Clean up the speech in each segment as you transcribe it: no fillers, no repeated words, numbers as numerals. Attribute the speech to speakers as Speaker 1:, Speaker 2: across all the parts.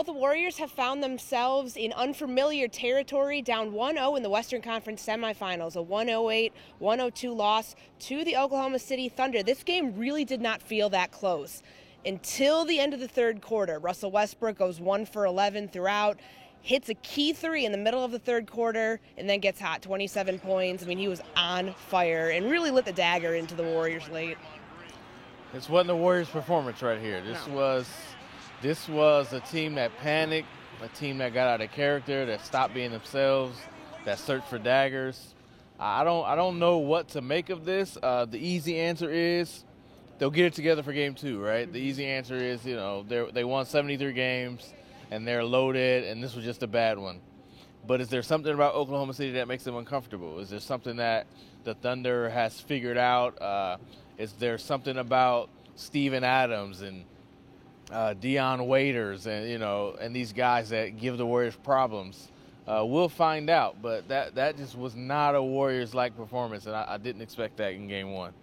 Speaker 1: Well, the Warriors have found themselves in unfamiliar territory, down 1-0 in the Western Conference semifinals, a 108-102 loss to the Oklahoma City Thunder. This game really did not feel that close until the end of the third quarter. Russell Westbrook goes 1 for 11 throughout, hits a key three in the middle of the third quarter, and then gets hot, 27 points. I mean, he was on fire and really lit the dagger into the Warriors late.
Speaker 2: This wasn't the Warriors' performance right here. This was a team that panicked, a team that got out of character, that stopped being themselves, that searched for daggers. I don't know what to make of this. The easy answer is they'll get it together for game 2, right? The easy answer is, they won 73 games and they're loaded, and this was just a bad one. But is there something about Oklahoma City that makes them uncomfortable? Is there something that the Thunder has figured out? Is there something about Steven Adams and Dion Waiters and these guys that give the Warriors problems? We'll find out, but that just was not a Warriors-like performance, and I didn't expect that in game 1.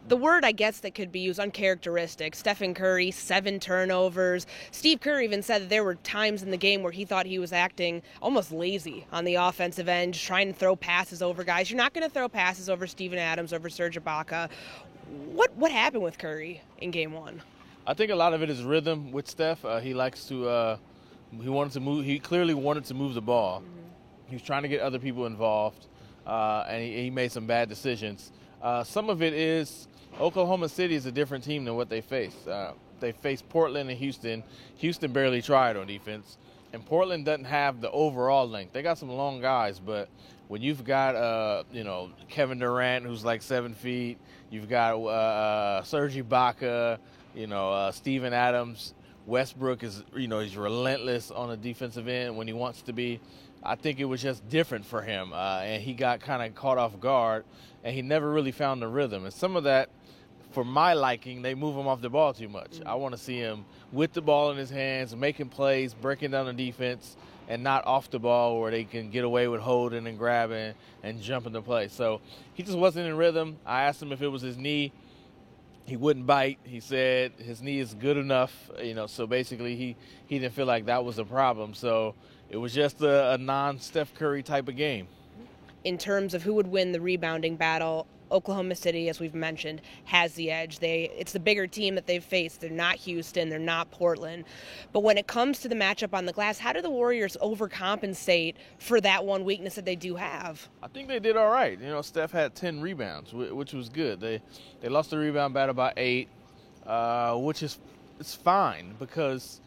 Speaker 1: The word, I guess, that could be used, uncharacteristic. Stephen Curry, 7 turnovers. Steve Kerr even said that there were times in the game where he thought he was acting almost lazy on the offensive end, just trying to throw passes over guys. You're not going to throw passes over Steven Adams, over Serge Ibaka. What happened with Curry in game 1?
Speaker 2: I think a lot of it is rhythm with Steph. He likes to he wanted to move. He clearly wanted to move the ball. He was trying to get other people involved, and he made some bad decisions. Some of it is Oklahoma City is a different team than what they face. They faced Portland and Houston. Houston barely tried on defense, and Portland doesn't have the overall length. They got some long guys, but when you've got Kevin Durant, who's like 7 feet, you've got Serge Ibaka, Steven Adams, Westbrook is, he's relentless on the defensive end when he wants to be. I think it was just different for him, and he got kind of caught off guard, and he never really found the rhythm. And some of that, for my liking, they move him off the ball too much. I want to see him with the ball in his hands, making plays, breaking down the defense, and not off the ball where they can get away with holding and grabbing and jumping the play. So he just wasn't in rhythm. I asked him if it was his knee. He wouldn't bite. He said his knee is good enough, so basically he didn't feel like that was a problem. So it was just a non-Steph Curry type of game.
Speaker 1: In terms of who would win the rebounding battle, Oklahoma City, as we've mentioned, has the edge. It's the bigger team that they've faced. They're not Houston. They're not Portland. But when it comes to the matchup on the glass, how do the Warriors overcompensate for that one weakness that they do have?
Speaker 2: I think they did all right. Steph had 10 rebounds, which was good. They lost the rebound battle by 8, which is fine because,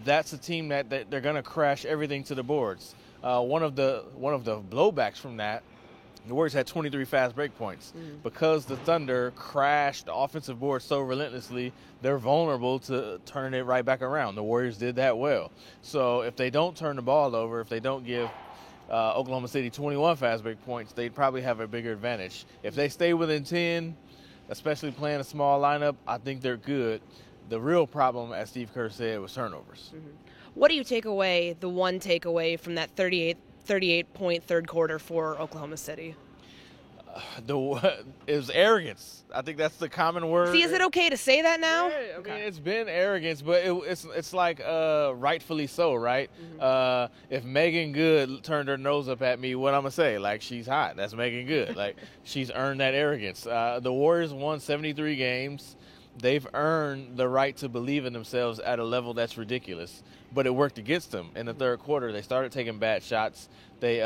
Speaker 2: that's a team that they're going to crash everything to the boards. One of the blowbacks from that, the Warriors had 23 fast break points. Because the Thunder crashed the offensive board so relentlessly, they're vulnerable to turning it right back around. The Warriors did that well. So if they don't turn the ball over, if they don't give Oklahoma City 21 fast break points, they'd probably have a bigger advantage. If they stay within 10, especially playing a small lineup, I think they're good. The real problem, as Steve Kerr said, was turnovers.
Speaker 1: What do you take away, the one takeaway from that 38-point third quarter for Oklahoma City?
Speaker 2: It was arrogance. I think that's the common word.
Speaker 1: See, is it okay to say that now?
Speaker 2: Yeah, I mean, it's been arrogance, but it's like rightfully so, right? If Megan Good turned her nose up at me, what I'm going to say? Like, she's hot. That's Megan Good. Like, she's earned that arrogance. The Warriors won 73 games. They've earned the right to believe in themselves at a level that's ridiculous. But it worked against them in the third quarter. They started taking bad shots. They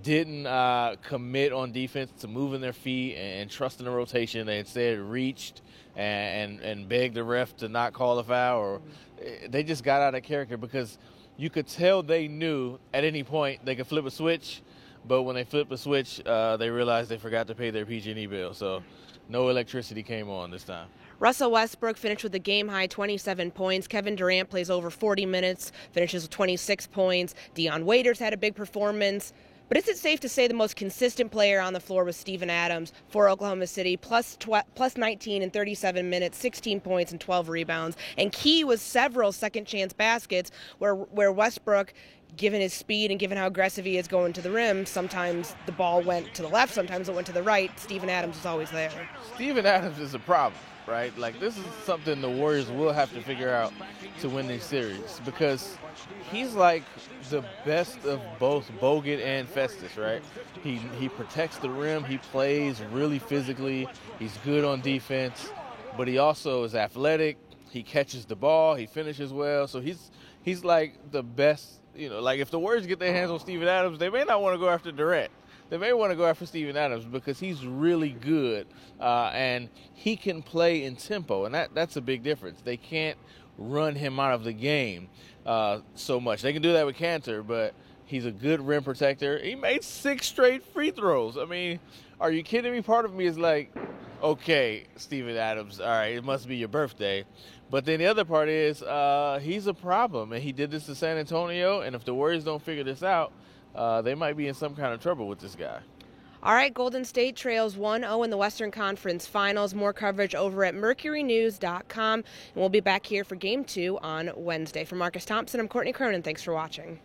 Speaker 2: didn't commit on defense to moving their feet and trusting the rotation. They instead reached and begged the ref to not call a foul. Or they just got out of character because you could tell they knew at any point they could flip a switch. But when they flipped the switch, they realized they forgot to pay their PG&E bill. So no electricity came on this time.
Speaker 1: Russell Westbrook finished with a game-high 27 points. Kevin Durant plays over 40 minutes, finishes with 26 points. Dion Waiters had a big performance. But is it safe to say the most consistent player on the floor was Steven Adams for Oklahoma City, plus 19 in 37 minutes, 16 points and 12 rebounds. And key was several second-chance baskets where Westbrook given his speed and given how aggressive he is going to the rim, sometimes the ball went to the left, sometimes it went to the right. Steven Adams is always there.
Speaker 2: Steven Adams is a problem, right? Like, this is something the Warriors will have to figure out to win these series, because he's like the best of both Bogut and Festus, right? He protects the rim. He plays really physically. He's good on defense, but he also is athletic. He catches the ball. He finishes well. So he's like the best. Like, if the Warriors get their hands on Steven Adams, they may not want to go after Durant. They may want to go after Steven Adams because he's really good, and he can play in tempo, and that's a big difference. They can't run him out of the game so much. They can do that with Cantor, but he's a good rim protector. He made 6 straight free throws. I mean, are you kidding me? Part of me is like, okay, Steven Adams, all right, it must be your birthday. But then the other part is he's a problem, and he did this to San Antonio, and if the Warriors don't figure this out, they might be in some kind of trouble with this guy.
Speaker 1: All right, Golden State trails 1-0 in the Western Conference Finals. More coverage over at mercurynews.com, and we'll be back here for Game 2 on Wednesday. For Marcus Thompson, I'm Courtney Cronin. Thanks for watching.